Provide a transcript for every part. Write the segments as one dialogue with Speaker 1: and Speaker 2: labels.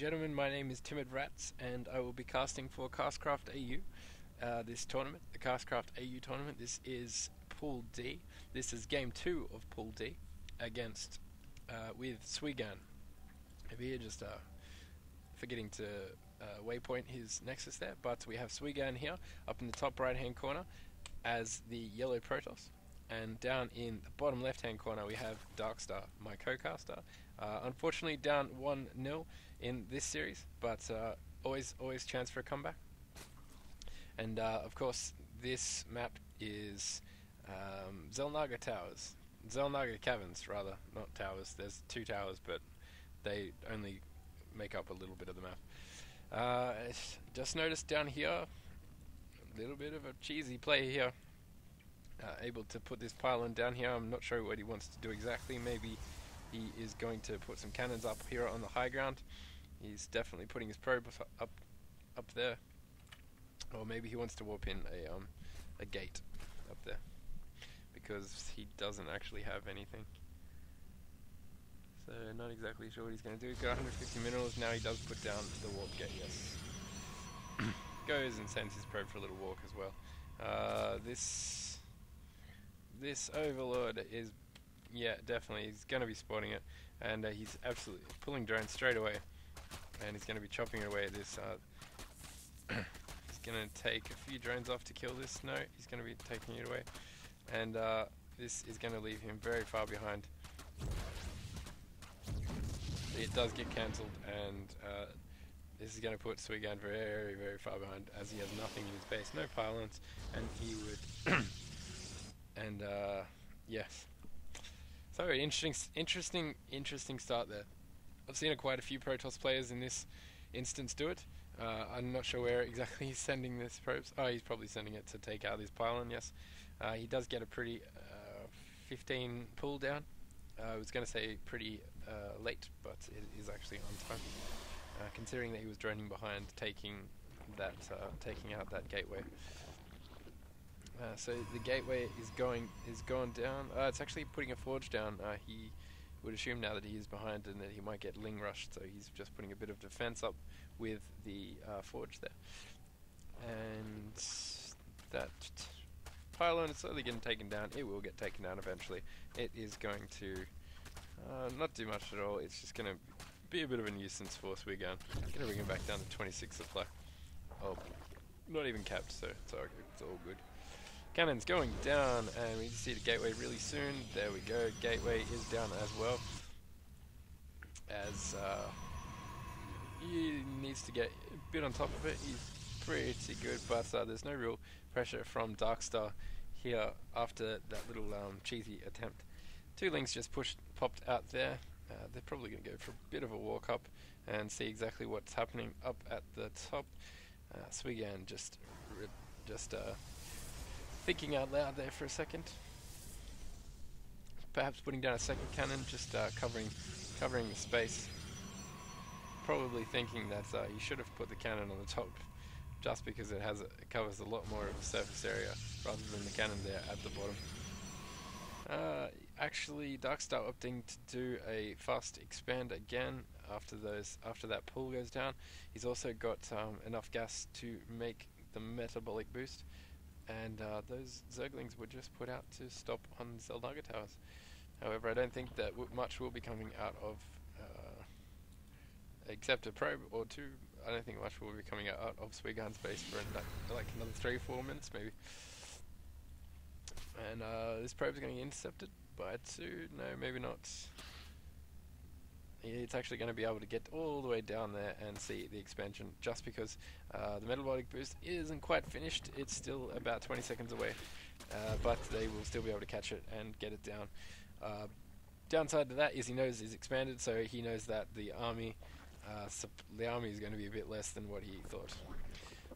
Speaker 1: gentlemen, my name is Timid Rats, and I will be casting for CastCraFtAu. This tournament, the CastCraFtAu tournament, this is Pool D. This is Game 2 of Pool D against with Suigan. Over here, just forgetting to waypoint his nexus there, but we have Suigan here up in the top right hand corner as the yellow Protoss, and down in the bottom left hand corner we have Darkstar, my co-caster. Unfortunately down 1-0 in this series, but always chance for a comeback. And of course this map is Xel'Naga Towers. Xel'Naga Caverns, rather, not towers. There's 2 towers, but they only make up a little bit of the map. Just noticed down here, a little bit of a cheesy play here. Able to put this pylon down here. I'm not sure what he wants to do exactly. Maybe he is going to put some cannons up here on the high ground. He's definitely putting his probe up there. Or maybe he wants to warp in a gate up there, because he doesn't actually have anything. So not exactly sure what he's going to do. He's got 150 minerals. Now he does put down the warp gate, yes. Goes and sends his probe for a little walk as well. This Overlord is, yeah, definitely, he's going to be spotting it, and he's absolutely pulling drones straight away, and he's going to be chopping it away at this. He's going to take a few drones off to kill this. No, he's going to be taking it away, and this is going to leave him very far behind. It does get cancelled, and this is going to put Suigan very far behind, as he has nothing in his base, no pylons, and he would and yes. So interesting start there. I've seen quite a few Protoss players in this instance do it. I'm not sure where exactly he's sending this probes. Oh, he's probably sending it to take out his pylon, yes. He does get a pretty 15 pull down. I was going to say pretty late, but it is actually on time, considering that he was droning behind, taking out that gateway. So the gateway is gone down. It's actually putting a forge down. He would assume now that he is behind and that he might get Ling rushed, so he's just putting a bit of defense up with the forge there. And that pylon is slowly getting taken down. It will get taken down eventually. It is going to not do much at all. It's just going to be a bit of a nuisance for Suigan. Going to bring him back down to 26 supply. Oh, not even capped, so it's all good. Cannon's going down, and we see the gateway really soon. There we go, gateway is down as well. As he needs to get a bit on top of it. He's pretty good, but there's no real pressure from Darkstar here after that little cheesy attempt. 2 links just popped out there. They're probably going to go for a bit of a walk up and see exactly what's happening up at the top. Suigan just thinking out loud there for a second. Perhaps putting down a second cannon, just covering the space. Probably thinking that he should have put the cannon on the top, just because it covers a lot more of the surface area rather than the cannon there at the bottom. Actually, Darkstar opting to do a fast expand again after that pull goes down. He's also got enough gas to make the metabolic boost, and those Zerglings were just put out to stop on Xel'Naga Towers. However, I don't think that much will be coming out of, except a probe or 2. I don't think much will be coming out of Suigan's base for like another 3-4 minutes maybe. And this probe is going to get intercepted by 2. No, maybe not. It's actually going to be able to get all the way down there and see the expansion, just because the metabolic boost isn't quite finished. It's still about 20 seconds away, but they will still be able to catch it and get it down. Downside to that is he knows it's expanded, so he knows that the army is going to be a bit less than what he thought.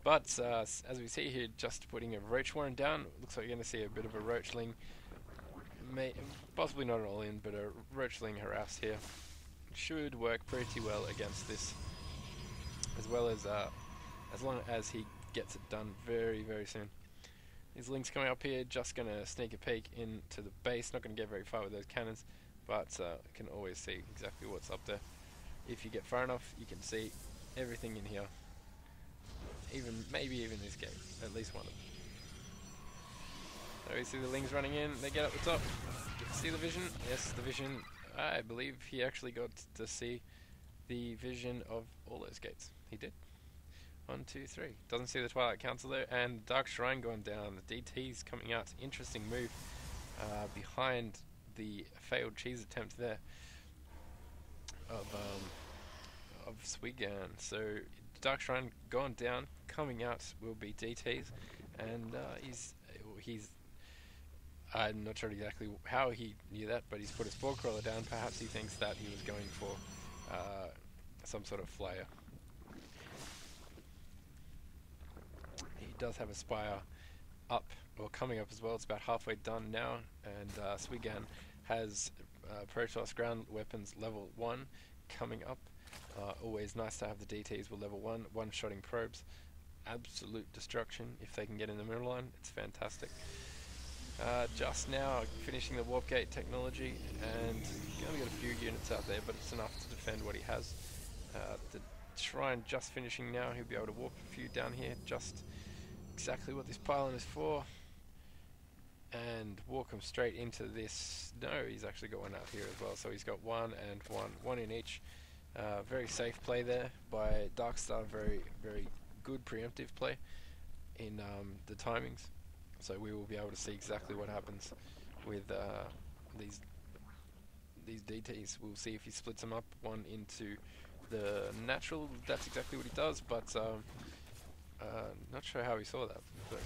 Speaker 1: But as we see here, just putting a Roach Warren down, looks like you're going to see a bit of a Roachling, possibly not an all-in, but a Roachling harass here. Should work pretty well against this, as long as he gets it done very soon. These links coming up here, just going to sneak a peek into the base. Not going to get very far with those cannons, but can always see exactly what's up there. If you get far enough, you can see everything in here. Maybe even this gate, at least one of them. So we see the Lings running in, they get up the top. See the vision? Yes, the vision. I believe he actually got to see the vision of all those gates. He did. 1, 2, 3. Doesn't see the Twilight Council there, and Dark Shrine going down. The DT's coming out. Interesting move behind the failed cheese attempt there of Suigan. So Dark Shrine gone down. Coming out will be DT's, and he's. I'm not sure exactly how he knew that, but he's put his Spore Crawler down. Perhaps he thinks that he was going for some sort of flyer. He does have a Spire up, or coming up as well. It's about halfway done now, and Suigan has Protoss ground weapons level 1 coming up. Always nice to have the DTs with level 1, one-shotting probes. Absolute destruction if they can get in the middle line. It's fantastic. Just now finishing the warp gate technology, and he's only got a few units out there, but it's enough to defend what he has. The Shrine just finishing now. He'll be able to warp a few down here, just exactly what this pylon is for, and walk him straight into this. No, he's actually got one out here as well, so he's got one and one in each. Very safe play there by Darkstar. Very, very good preemptive play in the timings. So we will be able to see exactly what happens with these DTs. We'll see if he splits them up, one into the natural. That's exactly what he does, but not sure how he saw that. But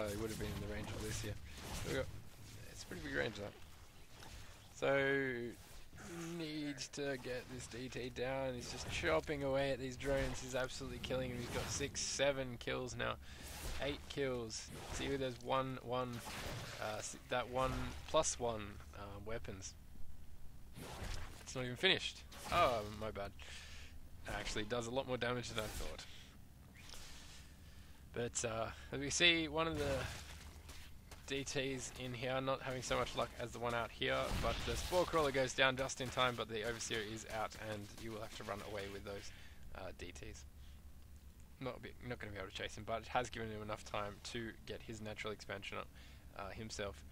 Speaker 1: it would have been in the range of this here. It's pretty big range though. So needs to get this DT down. He's just chopping away at these drones. He's absolutely killing him. He's got 6, 7 kills now. 8 kills. See who there's that 1+1 weapons. It's not even finished. Oh, my bad. It actually does a lot more damage than I thought. But as we see, one of the DTs in here not having so much luck as the one out here, but the Spore Crawler goes down just in time, but the Overseer is out, and you will have to run away with those DTs. Not going to be able to chase him, but it has given him enough time to get his natural expansion up himself.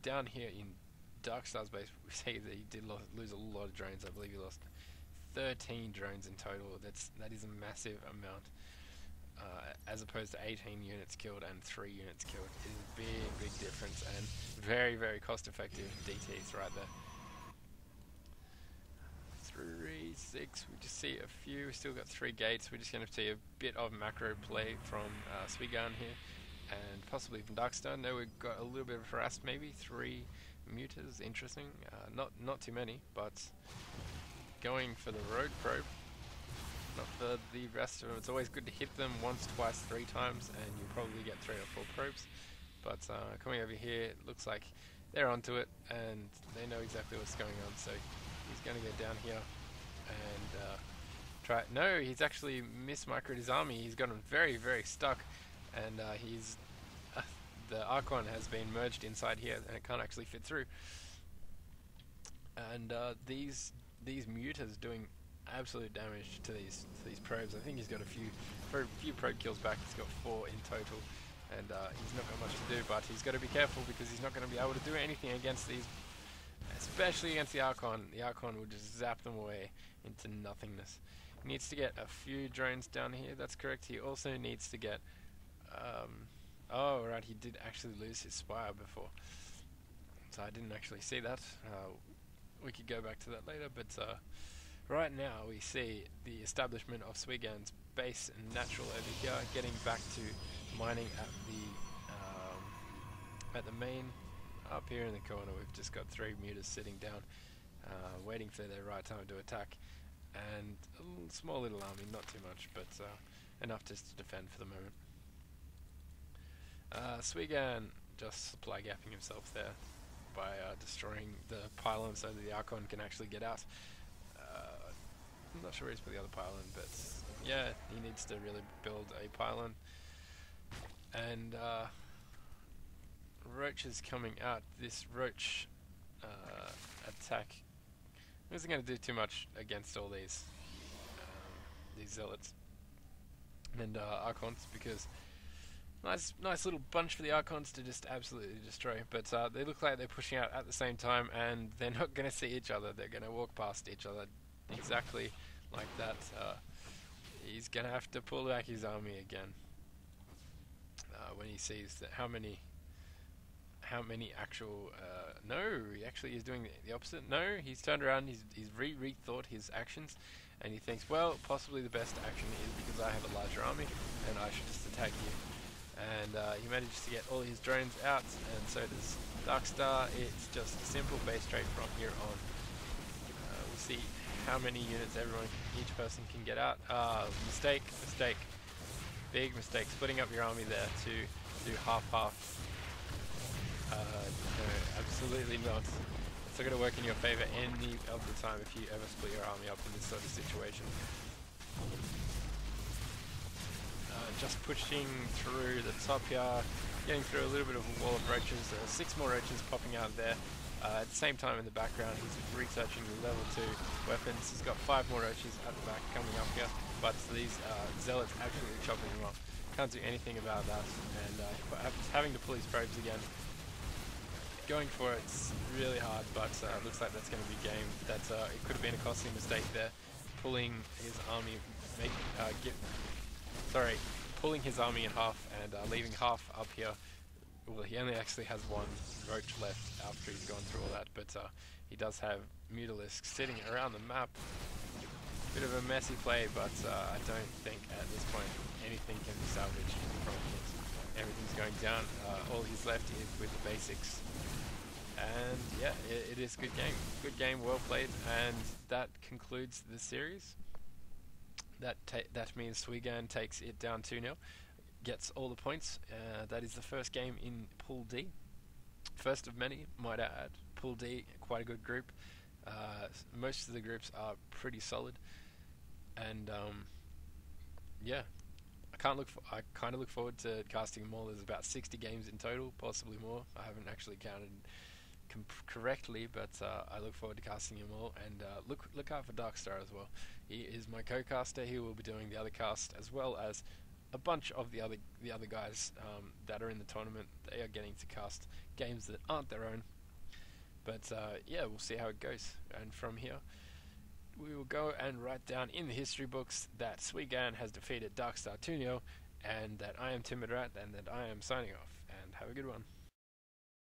Speaker 1: Down here in Darkstar's base, we see that he did lose a lot of drones. I believe he lost 13 drones in total. That is a massive amount, as opposed to 18 units killed and 3 units killed. It is a big difference, and very, very cost-effective DTs right there. 3, 6, we just see a few. We still got 3 gates. We're just going to see a bit of macro play from Suigan here, and possibly from Darkstar. No, we've got a little bit of harass, maybe 3 mutas. Interesting. Not too many, but going for the road probe, not for the rest of them. It's always good to hit them once, twice, 3 times, and you probably get 3 or 4 probes. But coming over here, it looks like they're onto it, and they know exactly what's going on. So he's going to go down here and try. No, he's actually mismicroed his army. He's got him very, very stuck, and the Archon has been merged inside here, and it can't actually fit through. And these mutas doing absolute damage to these probes. I think he's got a few probe kills back. He's got 4 in total, and he's not got much to do. But he's got to be careful, because he's not going to be able to do anything against these. Especially against the Archon. The Archon will just zap them away into nothingness. He needs to get a few drones down here, that's correct. He also needs to get... oh, right, he did actually lose his Spire before. So I didn't actually see that. We could go back to that later, but right now we see the establishment of Suigan's base and natural over here, getting back to mining at the main. Up here in the corner, we've just got 3 mutas sitting down, waiting for their right time to attack, and a small little army, not too much, but enough just to defend for the moment. Suigan just supply gapping himself there by destroying the pylon so that the Archon can actually get out. I'm not sure where he's put the other pylon, but yeah, he needs to really build a pylon. And Roach is coming out. This Roach attack isn't going to do too much against all these zealots and archons, because nice little bunch for the archons to just absolutely destroy. But they look like they're pushing out at the same time, and they're not going to see each other. They're going to walk past each other exactly like that. He's going to have to pull back his army again when he sees that how many actual no, he actually is doing the opposite. No, he's turned around, he's rethought his actions, and he thinks, well, possibly the best action is because I have a larger army and I should just attack you. And he manages to get all his drones out, and so does Darkstar. It's just a simple base trade from here on. We'll see how many units each person can get out. Mistake, big mistake, splitting up your army there to do half-half. No, absolutely not. It's not going to work in your favor any of the time if you ever split your army up in this sort of situation. Just pushing through the top here, getting through a little bit of a wall of roaches. 6 more roaches popping out there. At the same time in the background, he's researching the level 2 weapons. He's got 5 more roaches at the back coming up here, but these zealots absolutely chopping them up. Can't do anything about that, and having to pull his probes again. Going for it's really hard, but looks like that's going to be game. It could have been a costly mistake there, pulling his army, pulling his army in half and leaving half up here. Well, he only actually has 1 roach left after he's gone through all that, but he does have Mutalisks sitting around the map. Bit of a messy play, but I don't think at this point anything can be salvaged from it. Everything's going down. All he's left is with the basics. And yeah, it is good game. Good game, well played, and that concludes the series. That means Suigan takes it down 2-0, gets all the points. That is the first game in Pool D. First of many, might I add. Pool D, quite a good group. Most of the groups are pretty solid, and yeah, I kind of look forward to casting them all. There's about 60 games in total, possibly more. I haven't actually counted correctly, but I look forward to casting him all, and look out for Darkstar as well. He is my co-caster. He will be doing the other cast, as well as a bunch of the other guys that are in the tournament. They are getting to cast games that aren't their own, but yeah, we'll see how it goes. And from here, we will go and write down in the history books that Suigan has defeated Darkstar 2-0, and that I am Timid Rat, and that I am signing off. And have a good one.